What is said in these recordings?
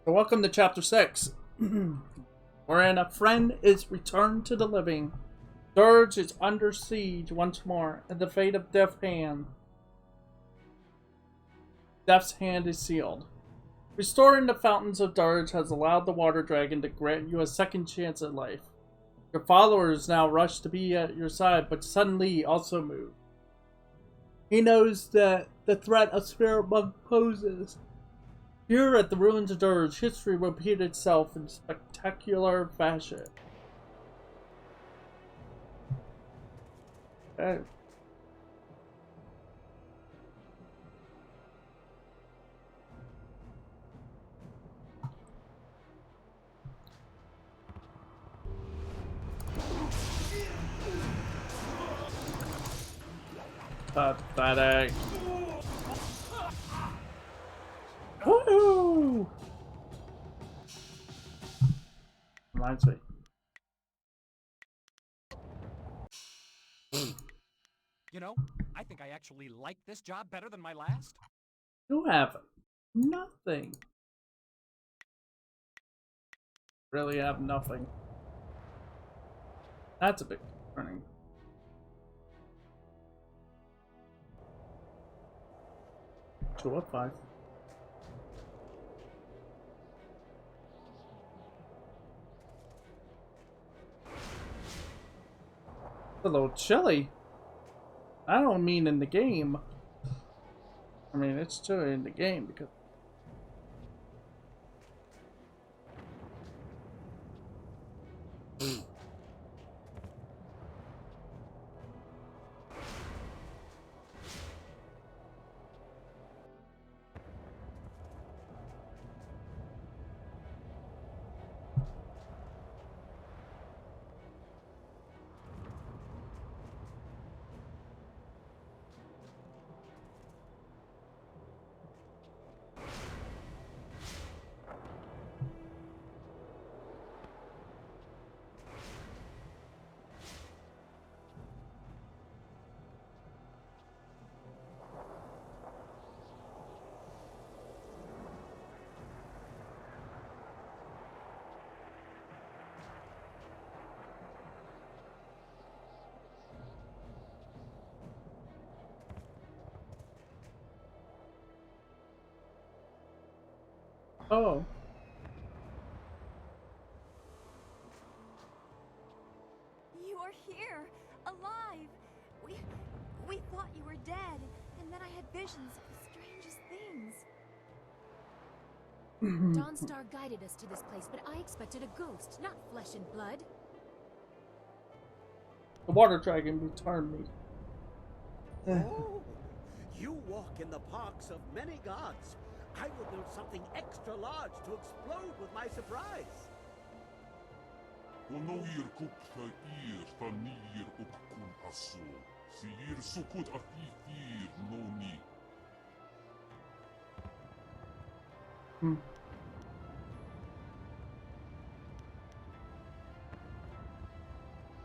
So welcome to Chapter 6, wherein a friend is returned to the living. Dirge is under siege once more, and the fate of Death's hand is sealed. Restoring the fountains of Dirge has allowed the water dragon to grant you a second chance at life. Your followers now rush to be at your side, but suddenly also move. He knows that the threat a spirit monk poses. Here at the ruins of Dirge, history repeated itself in spectacular fashion. Okay. Pathetic. Woohoo! Reminds me. You know, I think I actually like this job better than my last. You have nothing. Really have nothing. That's a bit concerning. Two of 5. A little chilly. I don't mean in the game. I mean, it's chilly in the game because. Oh. You are here, alive. We thought you were dead, and then I had visions of the strangest things. Dawnstar guided us to this place, but I expected a ghost, not flesh and blood. The water dragon returned me. Oh, you walk in the parks of many gods. I will build something extra large to explode with my surprise. ونوير كوكتا إير تنير أكون أسو سيير سكوت أثيثير نوني.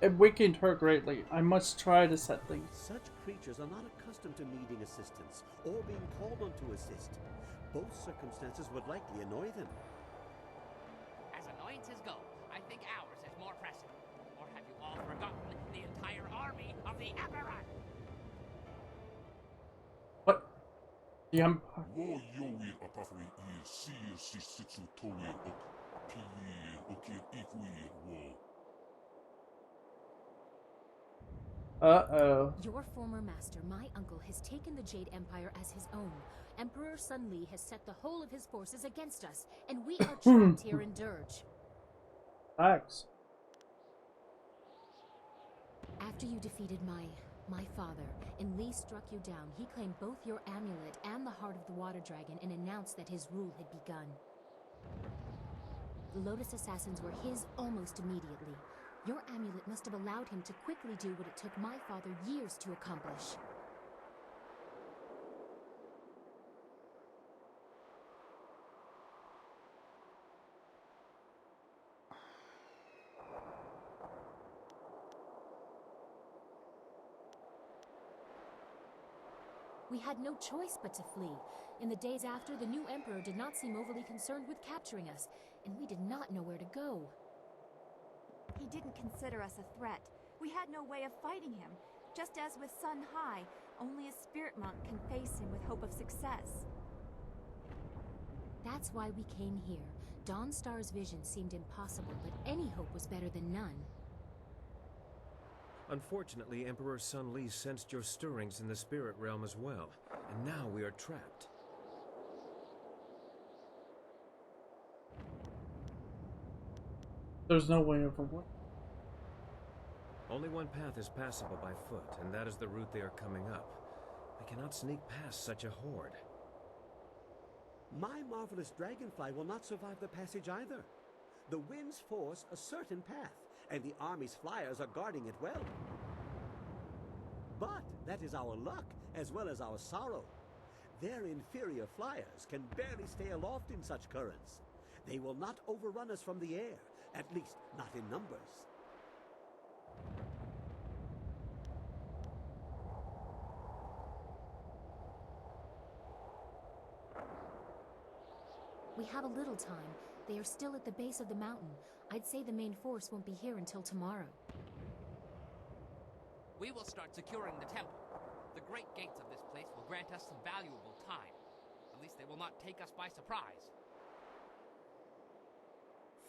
It weakened her greatly. I must try to set things. Such creatures are not accustomed to needing assistance or being called on to assist. Both circumstances would likely annoy them. As annoyances go, I think ours is more pressing. Or have you all forgotten the entire army of the Emperor? What? The Empire. Wo yoir apafri إير سير سيسيتسو توير أك بيير أكير إكوير wo. Uh-oh. Your former master, my uncle, has taken the Jade Empire as his own. Emperor Sun Li has set the whole of his forces against us, and we are trapped here in Dirge. Facts. After you defeated my father, and Li struck you down, he claimed both your amulet and the heart of the water dragon and announced that his rule had begun. The Lotus Assassins were his almost immediately. Your amulet must have allowed him to quickly do what it took my father years to accomplish. We had no choice but to flee. In the days after, the new Emperor did not seem overly concerned with capturing us, and we did not know where to go. He didn't consider us a threat. We had no way of fighting him. Just as with Sun High, only a spirit monk can face him with hope of success. That's why we came here. Dawnstar's vision seemed impossible, but any hope was better than none. Unfortunately, Emperor Sun Li sensed your stirrings in the spirit realm as well, and now we are trapped. There's no way of avoiding. Only one path is passable by foot, and that is the route they are coming up. We cannot sneak past such a horde. My marvelous dragonfly will not survive the passage either. The winds force a certain path, and the army's flyers are guarding it well. But that is our luck, as well as our sorrow. Their inferior flyers can barely stay aloft in such currents. They will not overrun us from the air, at least not in numbers. We have a little time. They are still at the base of the mountain. I'd say the main force won't be here until tomorrow. We will start securing the temple. The great gates of this place will grant us some valuable time. At least they will not take us by surprise.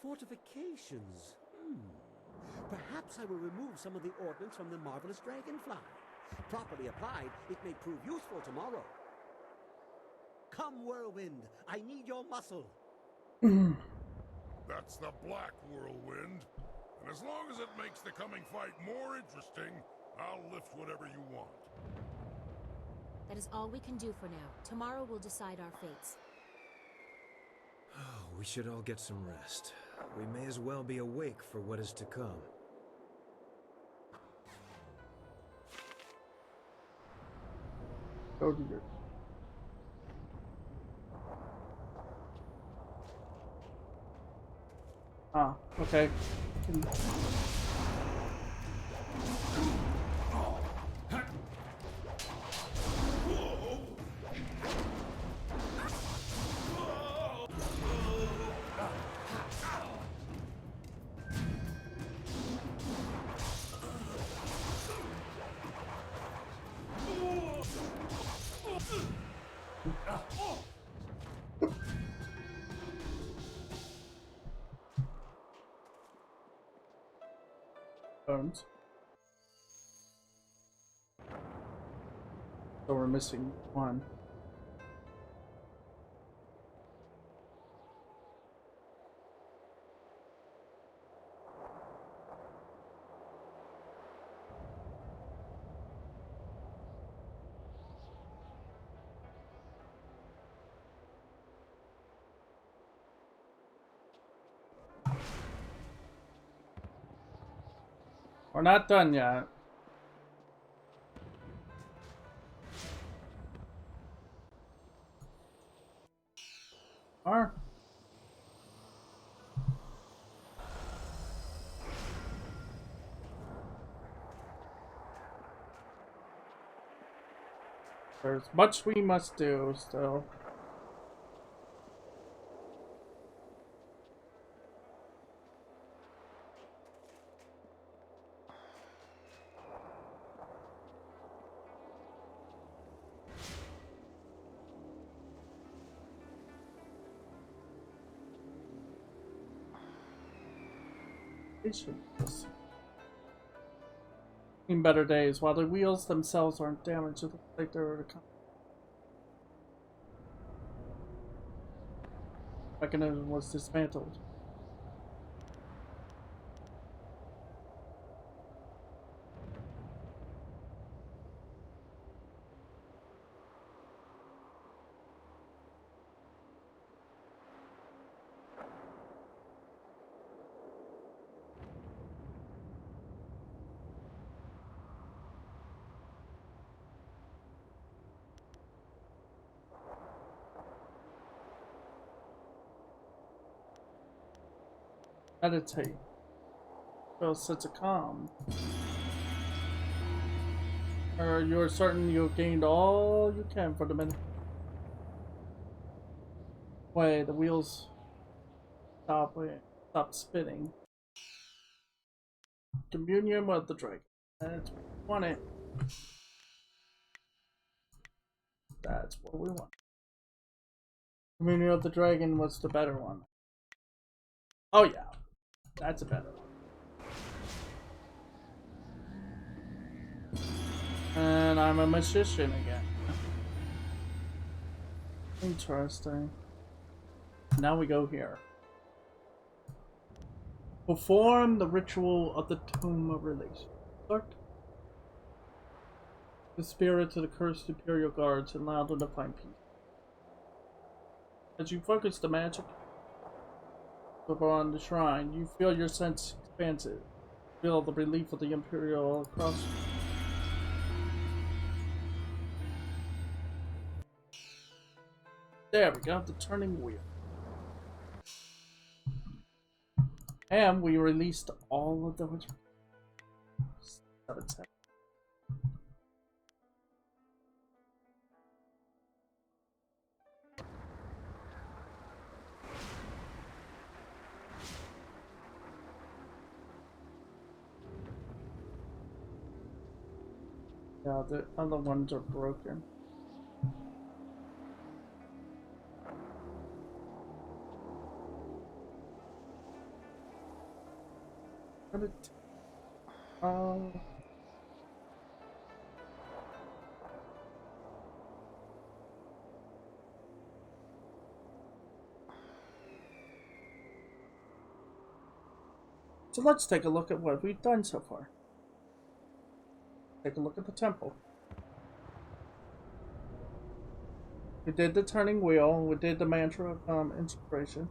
Fortifications. Perhaps I will remove some of the ordnance from the marvelous dragonfly. Properly applied, it may prove useful tomorrow. Come, whirlwind, I need your muscle. That's the Black Whirlwind. And as long as it makes the coming fight more interesting, I'll lift whatever you want. That is all we can do for now. Tomorrow will decide our fates. Oh, we should all get some rest. We may as well be awake for what is to come. Oh dear. Ah, okay. Bones. So we're missing one. We're not done yet. Are. There's much we must do still. In better days, while the wheels themselves aren't damaged, it looks like they're to come. Mechanism was dismantled. Meditate. Feel a sense of calm. You're certain you gained all you can for the minute. Wait, the wheels stop spinning. Communion with the dragon. That's what we want it. That's what we want. Communion with the dragon was the better one. Oh yeah, that's a better one. And I'm a magician again. Interesting. Now we go here. Perform the ritual of the Tomb of Release. Start the spirit to the cursed Imperial Guards and allow them to find peace. As you focus the magic on the shrine, you feel your sense expansive. Feel the relief of the Imperial all across you. There we go, the turning wheel. And we released all of those. 7 seconds. Yeah, the other ones are broken. So let's take a look at what we've done so far. Take a look at the temple. We did the turning wheel, we did the mantra of inspiration.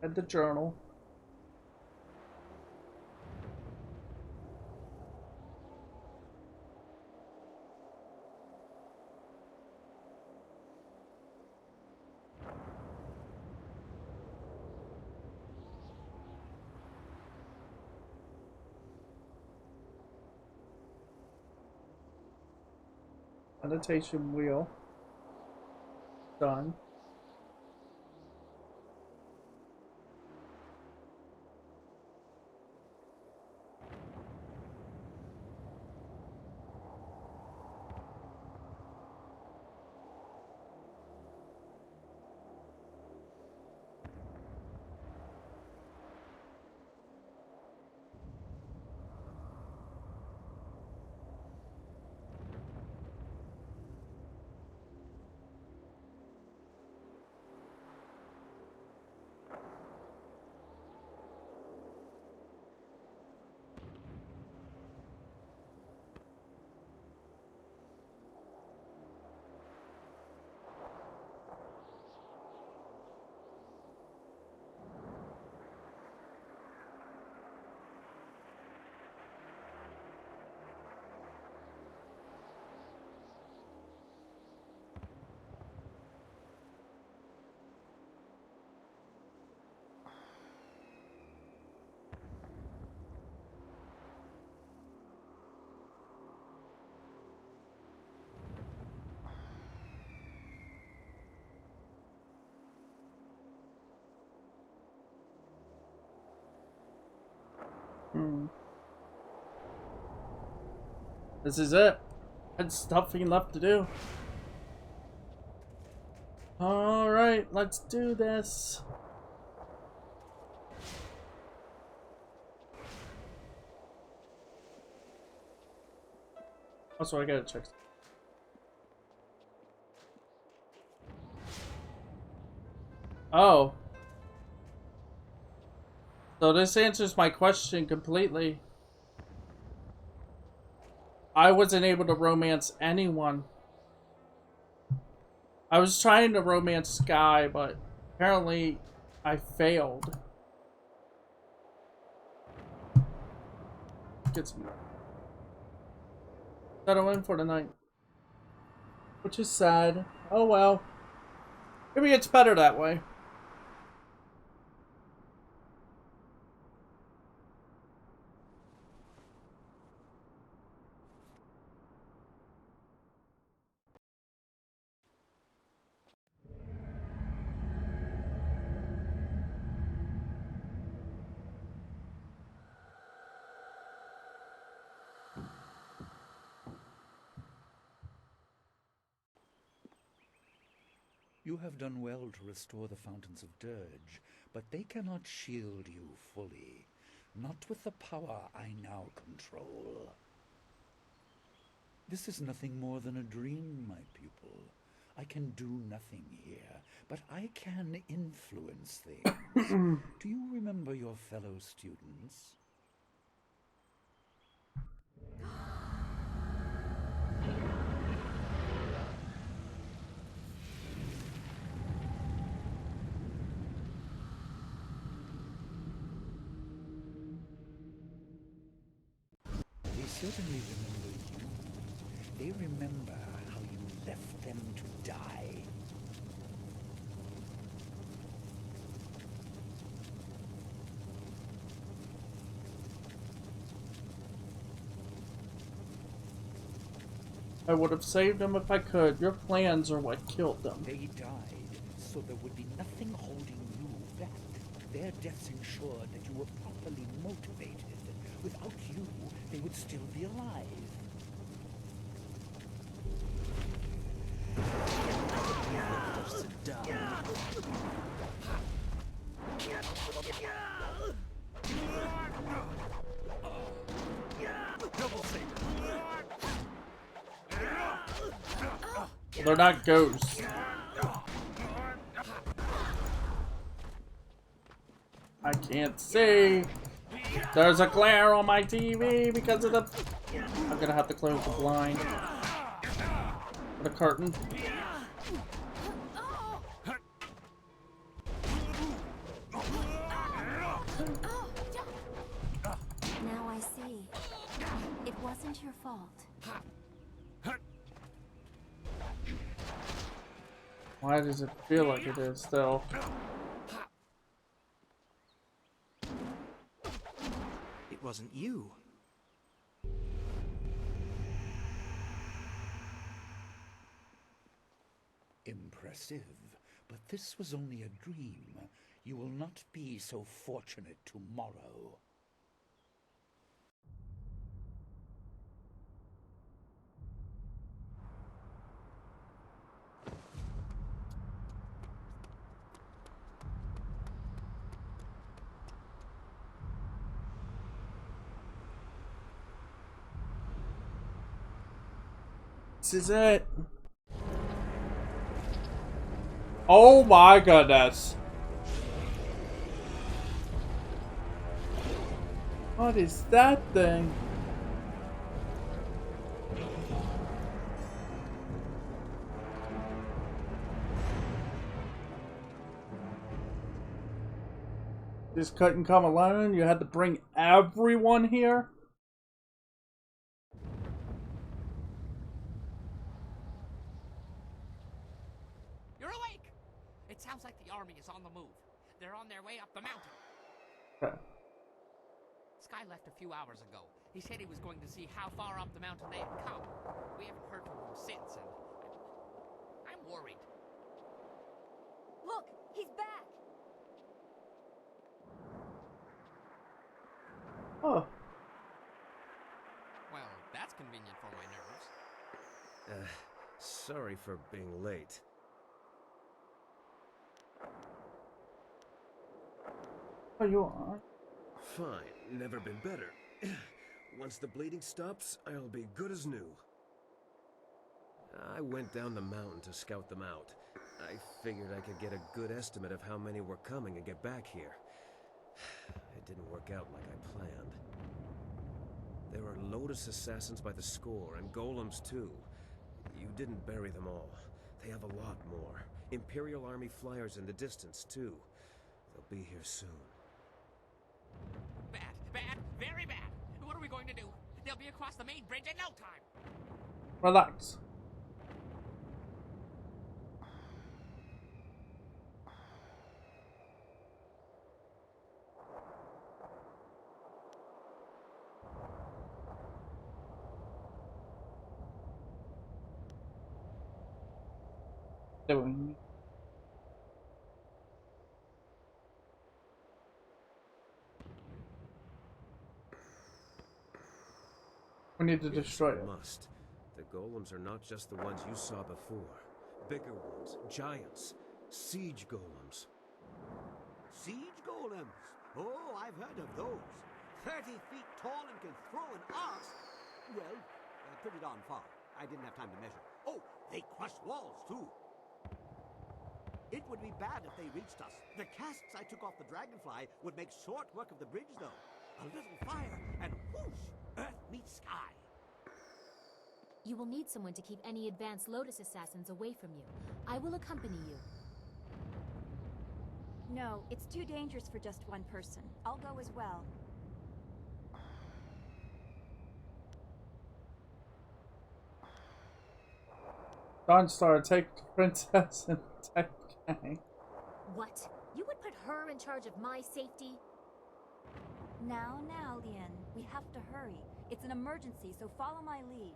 And the journal. Meditation wheel. Done. This is it. It's nothing left to do. Alright, let's do this. Also, I gotta check. Oh. So this answers my question completely. I wasn't able to romance anyone. I was trying to romance Sky, but apparently I failed. Get some. Settle in for the night. Which is sad. Oh well. Maybe it's better that way. You have done well to restore the Fountains of Dirge, but they cannot shield you fully. Not with the power I now control. This is nothing more than a dream, my pupil. I can do nothing here, but I can influence things. Do you remember your fellow students? They certainly remember you. They remember how you left them to die. I would have saved them if I could. Your plans are what killed them. They died, so there would be nothing holding you back. Their deaths ensured that you were properly motivated. Without you, they would still be alive. They're not ghosts. I can't see. There's a glare on my TV because of the... I'm gonna have to close the blind. The curtain. Now I see. It wasn't your fault. Why does it feel like it is still? It wasn't you. Impressive, but this was only a dream. You will not be so fortunate tomorrow. This is it. Oh my goodness. What is that thing? This couldn't come alone. You had to bring everyone here. You're awake! It sounds like the army is on the move. They're on their way up the mountain. Okay. Sky left a few hours ago. He said he was going to see how far up the mountain they had come. We haven't heard from him since, and I'm worried. Look, he's back. Oh. Well, that's convenient for my nerves. Sorry for being late. Oh, you are. Fine, never been better. Once the bleeding stops, I'll be good as new. I went down the mountain to scout them out. I figured I could get a good estimate of how many were coming and get back here. It didn't work out like I planned. There are Lotus assassins by the score, and golems too. You didn't bury them all. They have a lot more. Imperial Army flyers in the distance too. They'll be here soon. Bad, bad, very bad. What are we going to do? They'll be across the main bridge in no time. Relax. Doing. We need to destroy it. Must. The golems are not just the ones you saw before. Bigger ones, giants, siege golems. Siege golems? Oh, I've heard of those. 30 feet tall and can throw an axe. Well, pretty darn far. I didn't have time to measure. Oh, they crush walls, too. It would be bad if they reached us. The casks I took off the Dragonfly would make short work of the bridge, though. A little fire, and whoosh! Earth meets sky. You will need someone to keep any advanced Lotus assassins away from you. I will accompany you. No, it's too dangerous for just one person. I'll go as well. Dawnstar, take the princess and protect Kang. What? You would put her in charge of my safety? Now, Lien. We have to hurry. It's an emergency, so follow my lead.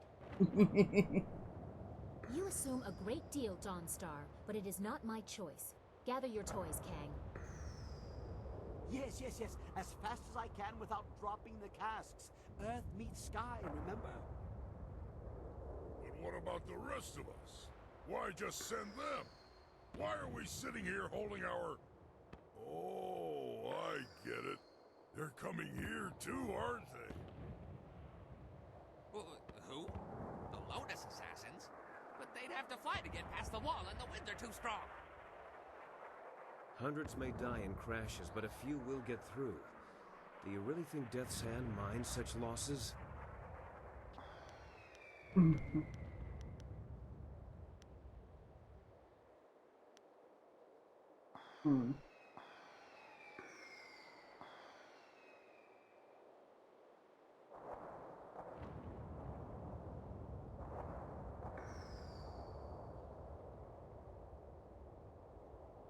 You assume a great deal, Dawnstar, but it is not my choice. Gather your toys, Kang. Yes. As fast as I can without dropping the casks. Earth meets sky, remember? But what about the rest of us? Why just send them? Why are we sitting here holding our... Oh, I get it. They're coming here too, aren't they? Well, who? The Lotus assassins? But they'd have to fly to get past the wall, and the winds are too strong. Hundreds may die in crashes, but a few will get through. Do you really think Death's Hand minds such losses?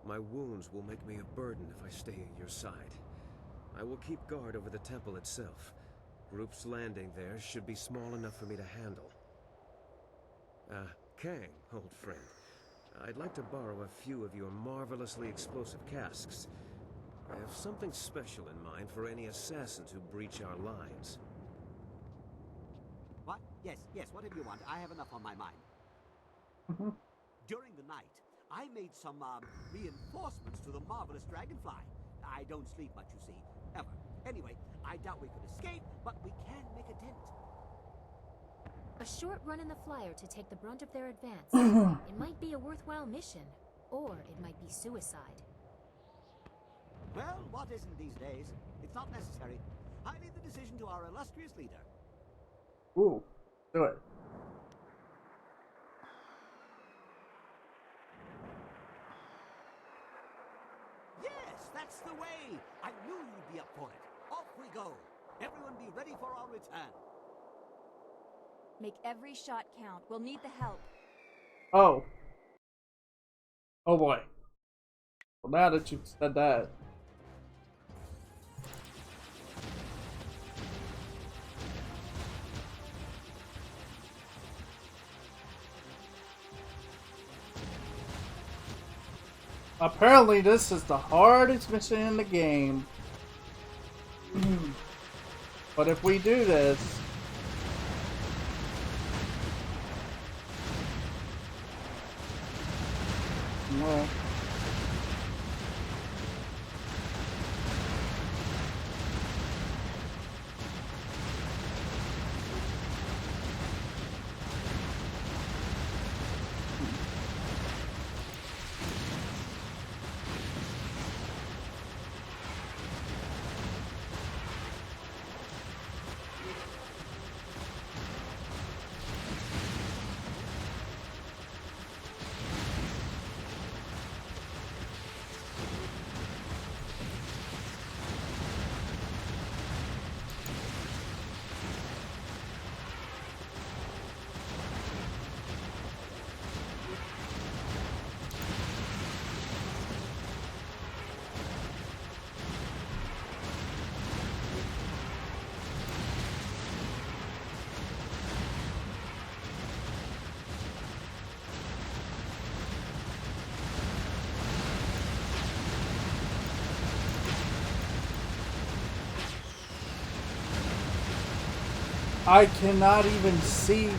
My wounds will make me a burden if I stay at your side. I will keep guard over the temple itself. Groups landing there should be small enough for me to handle. Kang, old friend. I'd like to borrow a few of your marvelously explosive casks. I have something special in mind for any assassins who breach our lines. What? Yes, whatever you want. I have enough on my mind. During the night, I made some, reinforcements to the marvelous Dragonfly. I don't sleep much, you see, ever. Anyway, I doubt we could escape, but we can make a dent. A short run in the flyer to take the brunt of their advance. It might be a worthwhile mission, or it might be suicide. Well, what isn't these days? It's not necessary. I leave the decision to our illustrious leader. Ooh, do it. Yes, that's the way! I knew you'd be up for it. Off we go. Everyone be ready for our return. Make every shot count. We'll need the help. Oh. Oh boy. Well, now that you've said that. Apparently this is the hardest mission in the game. But if we do this... Well... I cannot even see.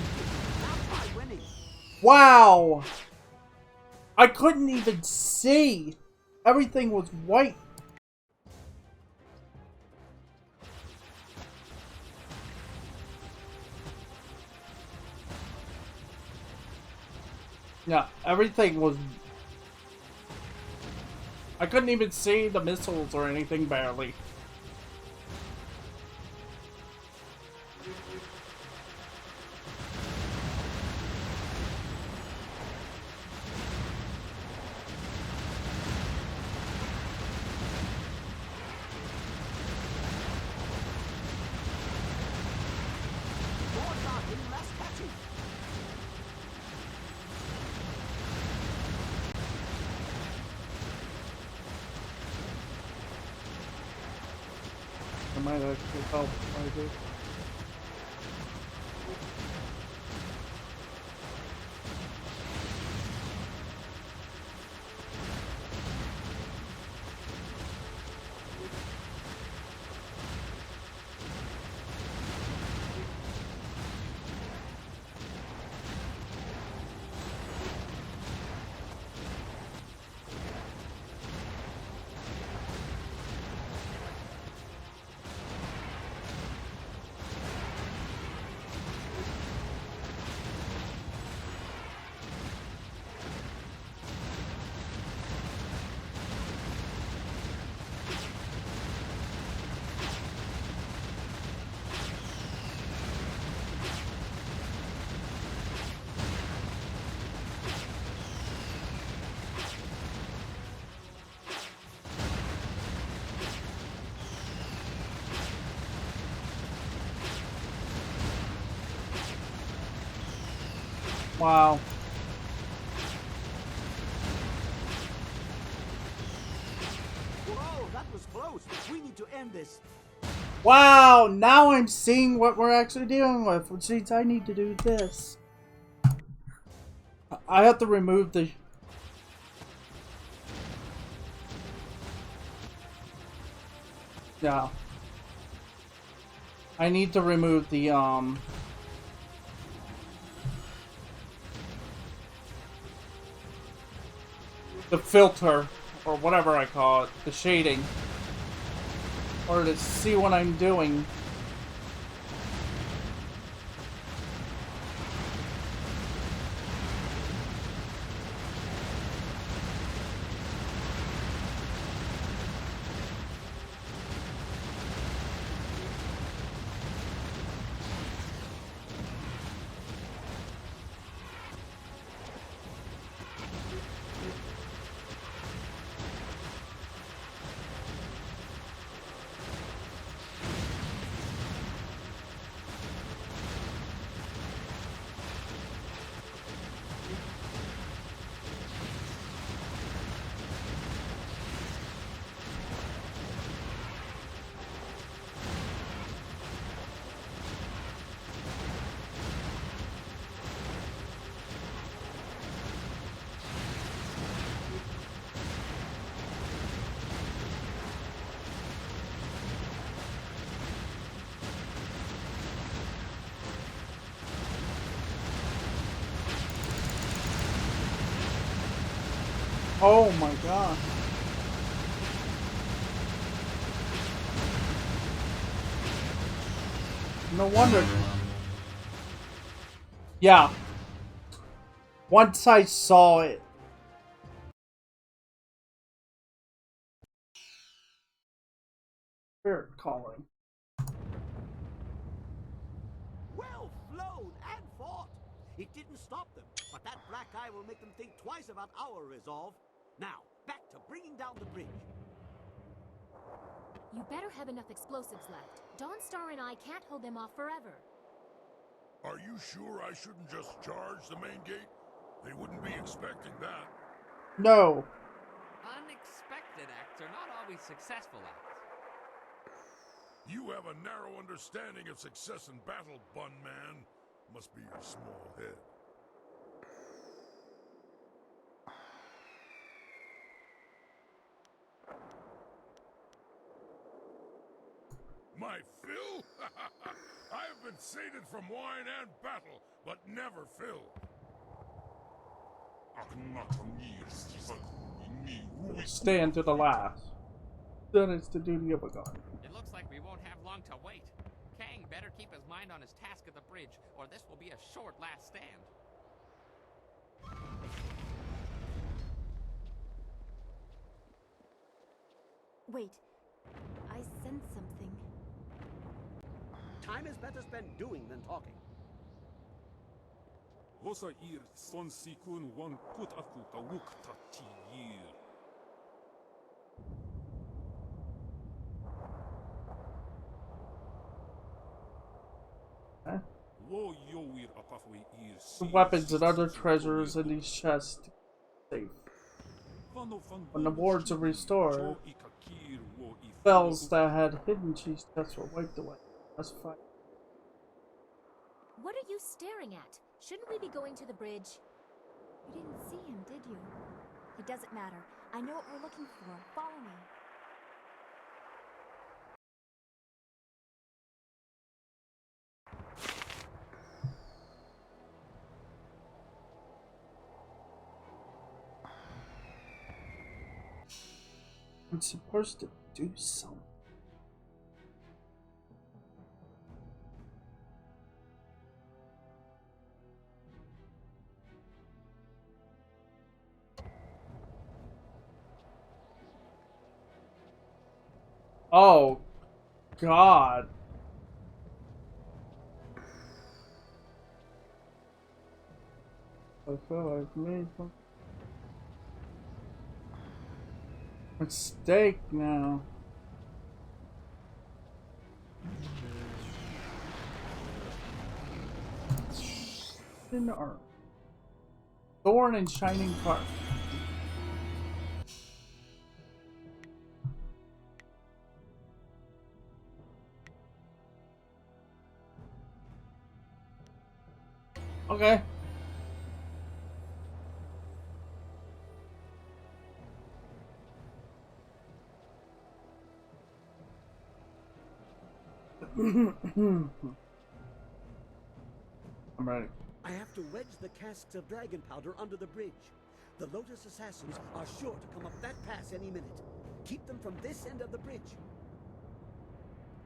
Wow! I couldn't even see. Everything was white. Yeah, everything was... I couldn't even see the missiles or anything, barely. I might actually help if I do. Wow. Whoa, that was close. We need to end this. Wow, now I'm seeing what we're actually dealing with, which means I need to do this. I have to remove the... Yeah. I need to remove the, the filter, or whatever I call it, the shading, or to see what I'm doing. Oh my god. No wonder. Yeah. Once I saw it. Spirit calling. Well flown and fought. It didn't stop them, but that black eye will make them think twice about our resolve. Now, back to bringing down the bridge. You better have enough explosives left. Dawnstar and I can't hold them off forever. Are you sure I shouldn't just charge the main gate? They wouldn't be expecting that. No. Unexpected acts are not always successful acts. You have a narrow understanding of success in battle, Bun Man. Must be your small head. My fill? I have been sated from wine and battle, but never filled. Stand to the last. That is the duty of a god. It looks like we won't have long to wait. Kang better keep his mind on his task at the bridge, or this will be a short last stand. Wait, I sense something. Time is better spent doing than talking. Vosair son sikun wan put aku kawuk tatir. Huh? Wo yowir apafwe ear. The weapons and other treasures in these chests safe. When the wards are restored, spells that had hidden these chests were wiped away. Let's fight. What are you staring at? Shouldn't we be going to the bridge? You didn't see him, did you? It doesn't matter. I know what we're looking for. Follow me. I'm supposed to do something. Oh, God. I feel like me. Mistake now. In the arm. Thorn and shining part. Okay. I'm ready. I have to wedge the casks of dragon powder under the bridge. The Lotus assassins are sure to come up that pass any minute. Keep them from this end of the bridge.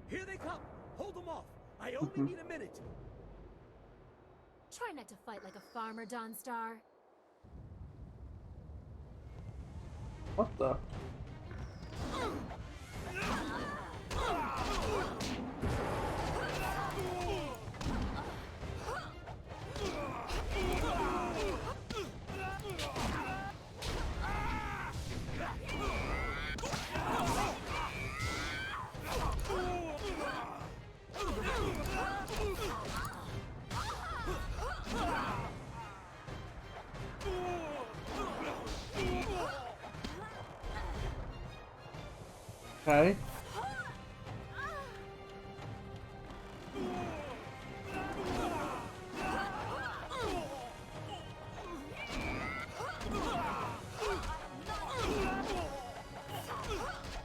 Here they come. Hold them off. I only need a minute. Try not to fight like a farmer, Dawnstar. What the? Okay.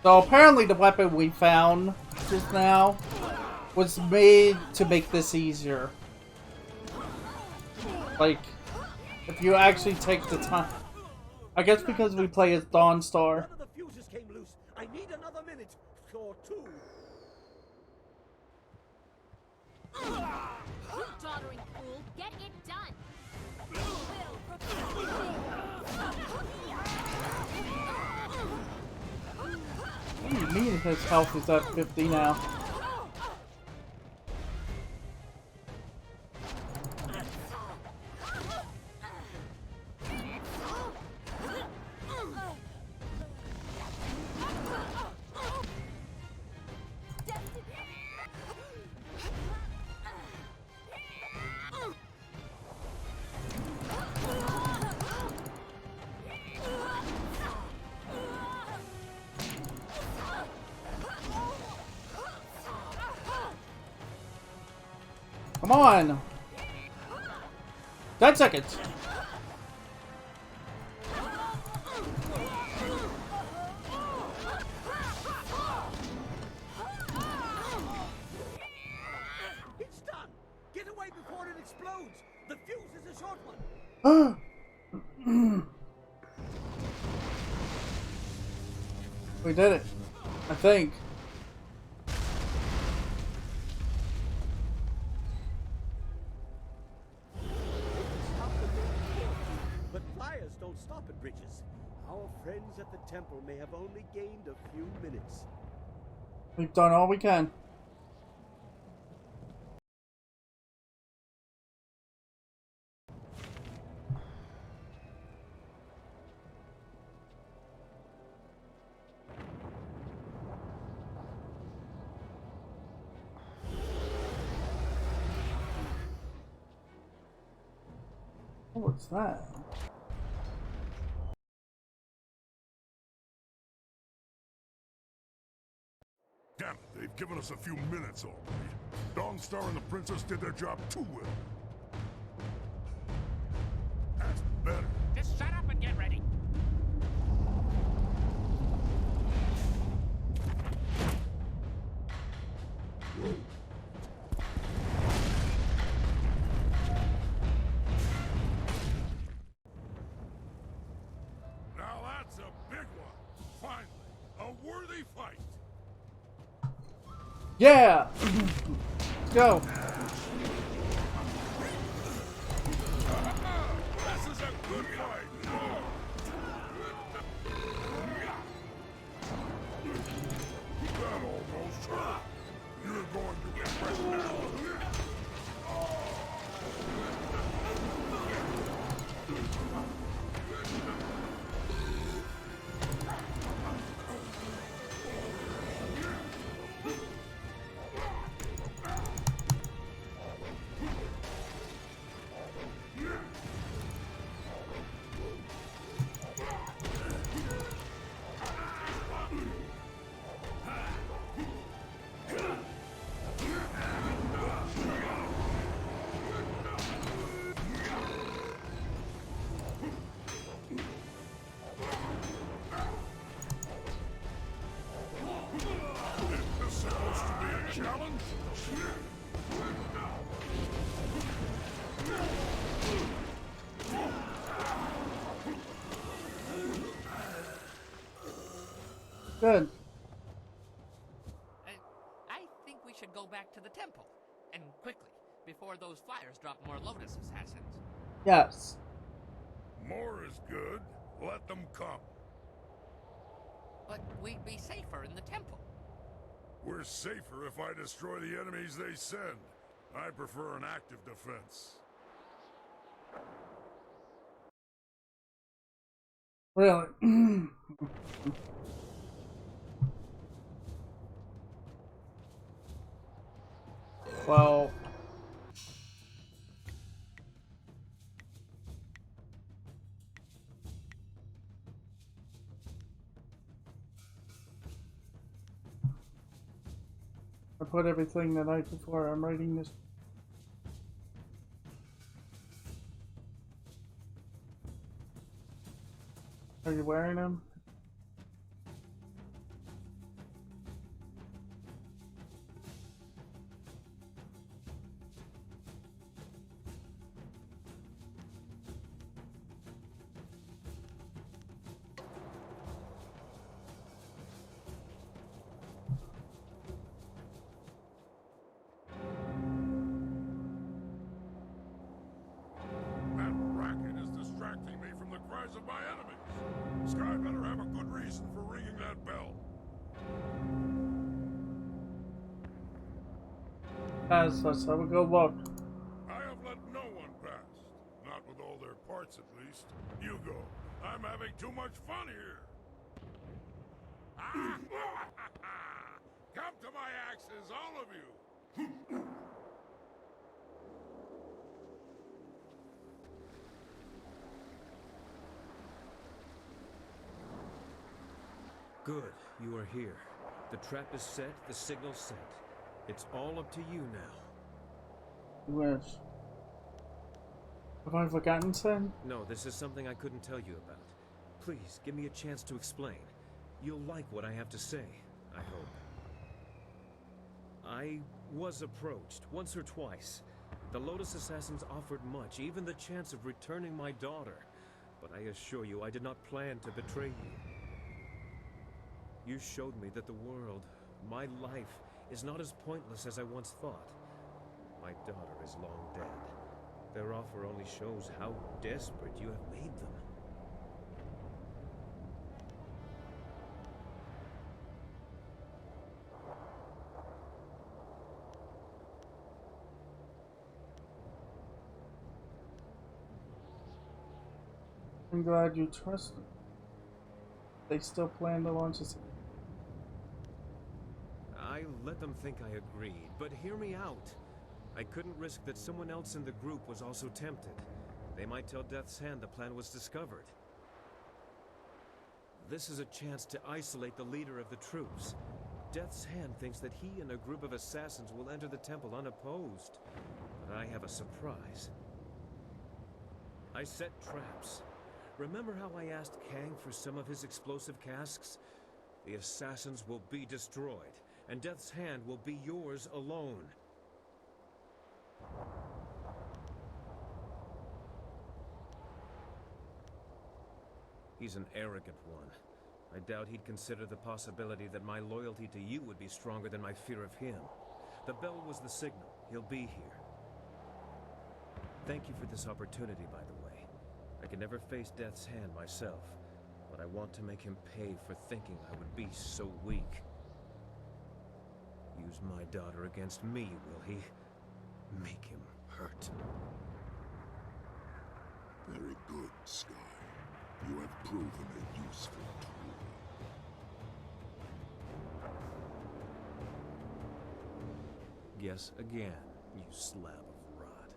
So apparently the weapon we found just now was made to make this easier. Like, if you actually take the time. I guess because we play as Dawnstar. One of the fuses came loose. I need another minute or two. You doddering fool, get it done! What do you mean his health is at 50 now? Come on! 10 seconds! It's done. Get away before it explodes. The fuse is a short one. We did it. I think. But flyers don't stop at bridges. Our friends at the temple may have only gained a few minutes. We've done all we can. What's that? Damn it, they've given us a few minutes already. Dangstar and the princess did their job too well. That's better. Just shut up and get ready. Now that's a big one. Finally, a worthy fight. Yeah! Let's go. This is a good fight. That almost hurt. You're going to get right now. Challenge? Good. I think we should go back to the temple. And quickly, before those flyers drop more Lotus assassins. Yes. More is good. Let them come. But we'd be safer in the temple. We're safer if I destroy the enemies they send. I prefer an active defense. Really? Well... I put everything the night before I'm writing this. Are you wearing them? That racket is distracting me from the cries of my enemies. Sky better have a good reason for ringing that bell. As let's have a go look. I have let no one past. Not with all their parts, at least. You go. I'm having too much fun here. Come to my axes, all of you. Good, you are here. The trap is set, the signal's sent. It's all up to you now. Wish. Have I forgotten something? No, this is something I couldn't tell you about. Please, give me a chance to explain. You'll like what I have to say, I hope. I was approached, once or twice. The Lotus Assassins offered much, even the chance of returning my daughter. But I assure you, I did not plan to betray you. you showed me that the world, my life, is not as pointless as I once thought. My daughter is long dead. Their offer only shows how desperate you have made them. I'm glad you trust them. They still plan to launch us. I let them think I agreed, but hear me out. I couldn't risk that someone else in the group was also tempted. They might tell Death's Hand the plan was discovered. This is a chance to isolate the leader of the troops. Death's Hand thinks that he and a group of assassins will enter the temple unopposed. But I have a surprise. I set traps. Remember how I asked Kang for some of his explosive casks? The assassins will be destroyed, and Death's Hand will be yours alone. He's an arrogant one. I doubt he'd consider the possibility that my loyalty to you would be stronger than my fear of him. The bell was the signal. He'll be here. Thank you for this opportunity, by the way. I can never face Death's Hand myself, but I want to make him pay for thinking I would be so weak. Use my daughter against me, will he? Make him hurt. Very good, Sky. You have proven a useful tool. Guess again, you slab of rot.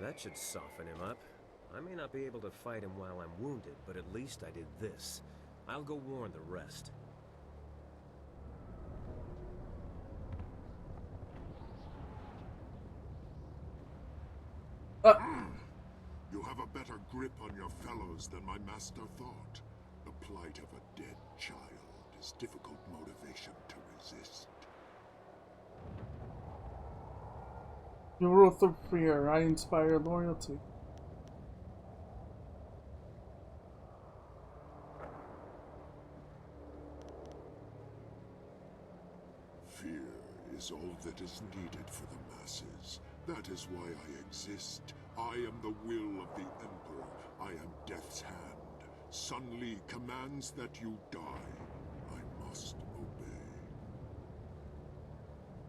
That should soften him up. I may not be able to fight him while I'm wounded, but at least I did this. I'll go warn the rest. You have a better grip on your fellows than my master thought. The plight of a dead child is difficult motivation to resist. You rule through fear. I inspire loyalty. Fear is all that is needed for the masses. That is why I exist. I am the will of the Emperor. I am Death's Hand. Sun Li commands that you die. I must obey.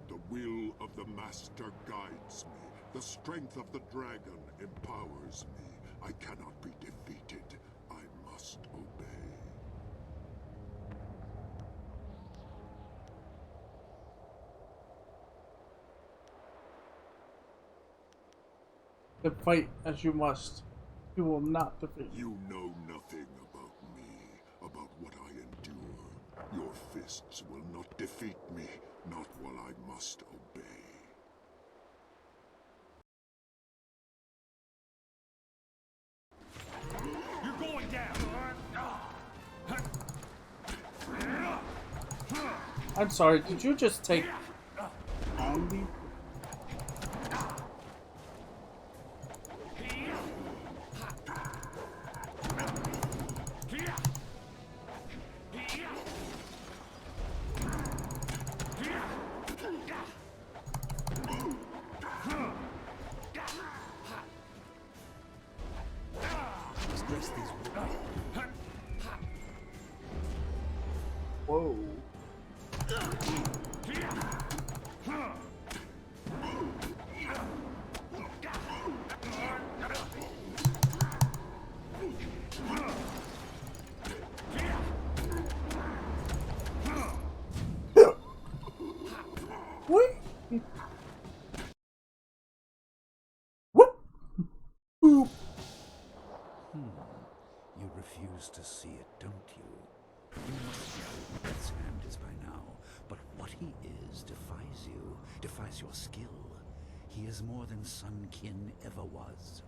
The will of the Master guides me. The strength of the dragon empowers me. I cannot be defeated. I must obey. Then fight as you must. You will not defeat. You know nothing about me, about what I endure. Your fists will not defeat me, not while I must obey. You're going down! I'm sorry, did you just take on me? Whoa. What? Whoop. Boop. You refuse to see it, don't you? You must know what Death's Hand is by now, but what he is defies you, defies your skill. He is more than Sun Qin ever was.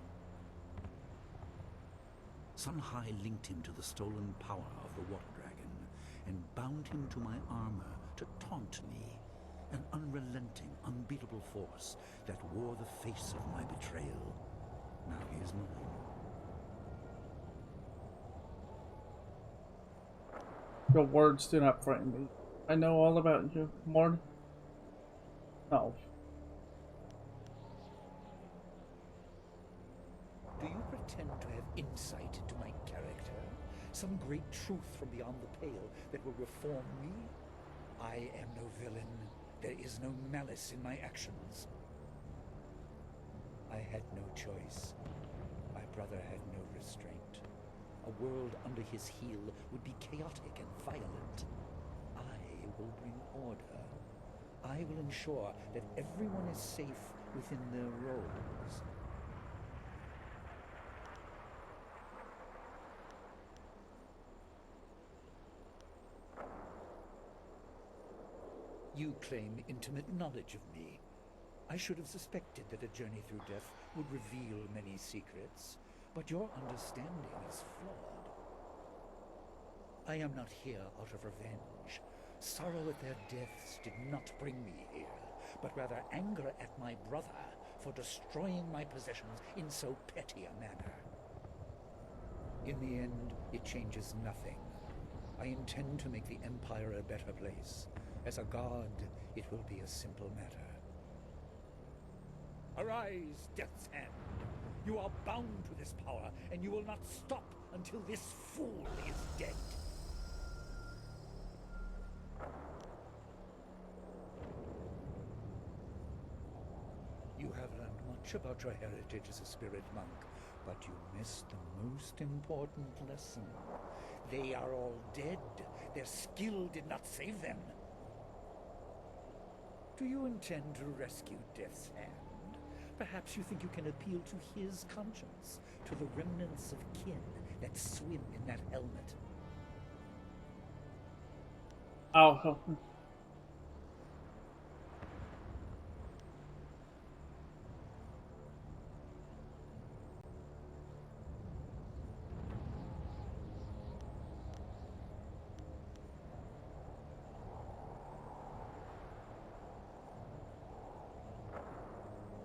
Sun Hai linked him to the stolen power of the Water Dragon, and bound him to my armor to taunt me. An unrelenting, unbeatable force that wore the face of my betrayal. Now he is mine. Your words do not frighten me. I know all about you, more. No. Do you pretend to have insight into my character? Some great truth from beyond the pale that will reform me? I am no villain. There is no malice in my actions. I had no choice. My brother had no restraint. A world under his heel would be chaotic and violent. I will bring order. I will ensure that everyone is safe within their roles. You claim intimate knowledge of me. I should have suspected that a journey through death would reveal many secrets, but your understanding is flawed. I am not here out of revenge. Sorrow at their deaths did not bring me here, but rather anger at my brother for destroying my possessions in so petty a manner. In the end, it changes nothing. I intend to make the Empire a better place. As a god, it will be a simple matter. Arise, Death's Hand! You are bound to this power, and you will not stop until this fool is dead. You have learned much about your heritage as a spirit monk, but you missed the most important lesson. They are all dead. Their skill did not save them. Do you intend to rescue Death's Hand? Perhaps you think you can appeal to his conscience, to the remnants of kin that swim in that helmet. I'll help him.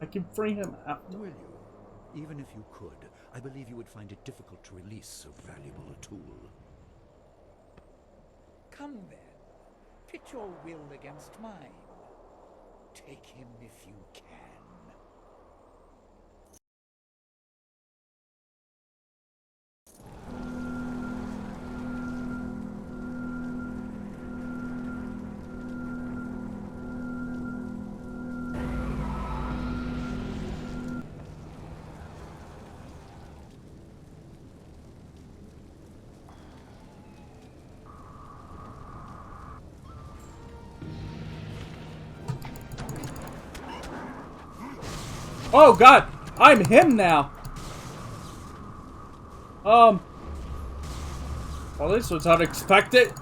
I can free him after. Will you? Even if you could, I believe you would find it difficult to release so valuable a tool. Come then. Pit your will against mine. Take him if you can. Oh god! I'm him now! Well, this was unexpected.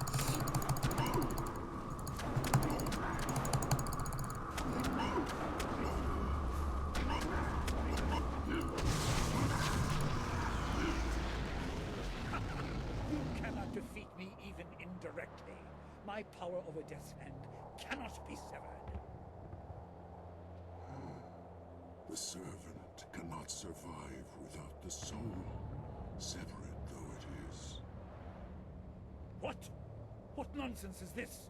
You cannot defeat me even indirectly. My power over Death's Hand cannot be severed. The servant cannot survive without the soul, separate though it is. What? What nonsense is this?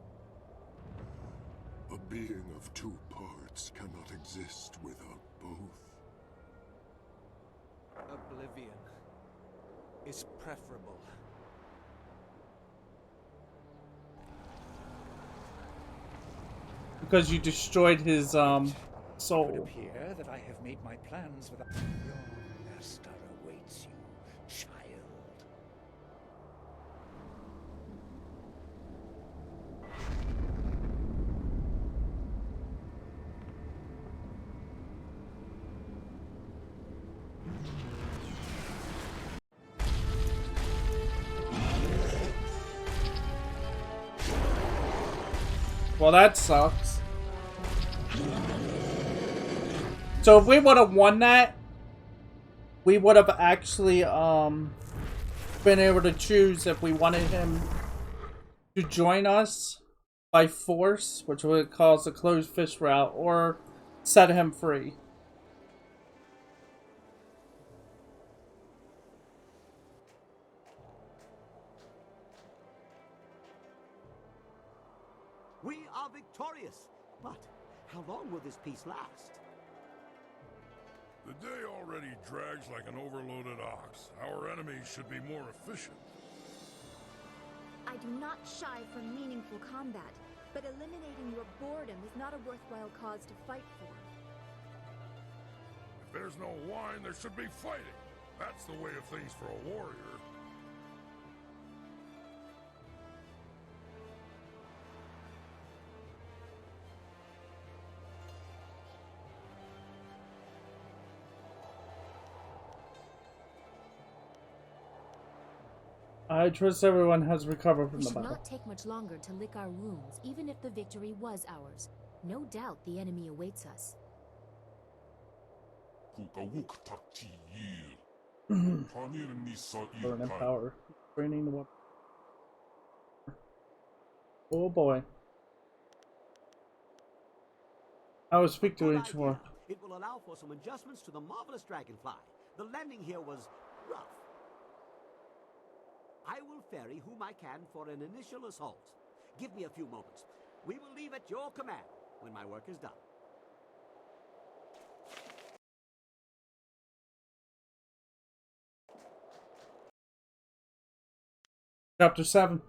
A being of two parts cannot exist without both. Oblivion is preferable. Because you destroyed his, soul. It would appear that I have made my plans without... Your master awaits you, child. Well, that sucks. So if we would have won that, we would have actually been able to choose if we wanted him to join us by force, which would cause a closed fish route, or set him free. We are victorious, but how long will this peace last? The day already drags like an overloaded ox. Our enemies should be more efficient. I do not shy from meaningful combat, but eliminating your boredom is not a worthwhile cause to fight for. If there's no wine, there should be fighting. That's the way of things for a warrior. I trust everyone has recovered from It the should battle. not take much longer to lick our wounds, even if the victory was ours. No doubt the enemy awaits us. Burn and power. Training the weapon. Oh boy. I will speak to Good each one. idea. It will allow for some adjustments to the marvelous dragonfly. The landing here was rough. I will ferry whom I can for an initial assault. Give me a few moments. We will leave at your command when my work is done. Chapter 7.